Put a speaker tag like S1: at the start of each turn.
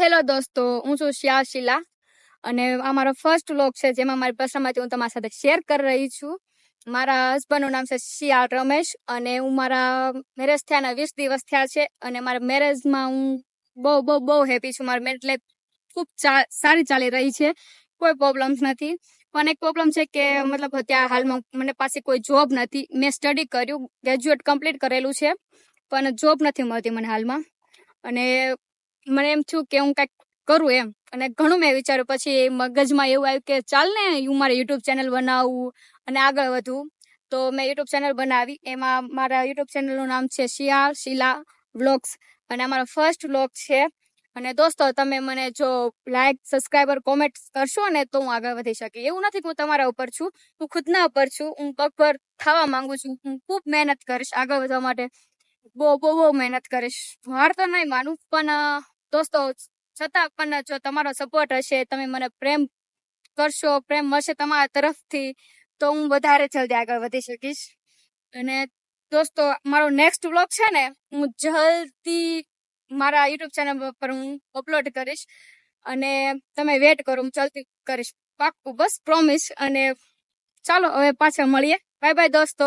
S1: Hello દોસ્તો, હું છું શિલા અને આ મારો ફર્સ્ટ વ્લોગ છે જેમાં મારી પર્સનલમાંથી હું તમારી સાથે શેર કરી રહી છું. મારા હસબન્ડનું નામ છે શિયાળ રમેશ અને હું મારા મેરેજ થયાના 20 દિવસ થયા છે અને મારા મેરેજમાં હું બહુ હેપી છું. મારી મેરેજ લાઈફ ખૂબ સારી ચાલી રહી છે, કોઈ પ્રોબ્લેમ્સ નથી. પણ એક પ્રોબ્લેમ છે કે મતલબ અત્યારે હાલમાં મને પાસે કોઈ જોબ નથી. મેં સ્ટડી કર્યું, ગ્રેજ્યુએટ કમ્પ્લીટ કરેલું છે, પણ જોબ નથી મળતી મને હાલમાં. અને મને એમ થયું કે હું કંઈક કરું એમ, અને ઘણું મેં વિચાર્યું. પછી મગજમાં એવું આવ્યું કે ચાલ ને હું મારે યુટ્યુબ ચેનલ બનાવું અને આગળ વધવું. તો મેં યુટ્યુબ ચેનલ બનાવી. એમાં મારા યુટ્યુબ ચેનલનું નામ છે શિલા વ્લોગ્સ અને અમારો ફર્સ્ટ વ્લોગ છે. અને દોસ્તો, તમે મને જો લાઈક, સબસ્ક્રાઈબર, કોમેન્ટ કરશો ને તો હું આગળ વધી શકી. એવું નથી કે હું તમારા ઉપર છું, હું ખુદના ઉપર છું. હું પગભર થવા માંગુ છું. હું ખૂબ મહેનત કરીશ આગળ વધવા માટે, બહુ મહેનત કરીશ. હાર તો નહીં માનું, પણ દોસ્તો છતાં પણ જો તમારો સપોર્ટ હશે, તમે મને પ્રેમ કરશો, પ્રેમ મળશે તમારા તરફથી, તો હું વધારે જલ્દી આગળ વધી શકીશ. અને દોસ્તો, મારો નેક્સ્ટ વ્લોગ છે ને, હું જલ્દી મારા યુટ્યુબ ચેનલ પર હું અપલોડ કરીશ અને તમે વેટ કરો, હું જલ્દી કરીશ, પાક્કું, બસ પ્રોમિસ. અને ચાલો હવે પાછા મળીએ. બાય બાય દોસ્તો.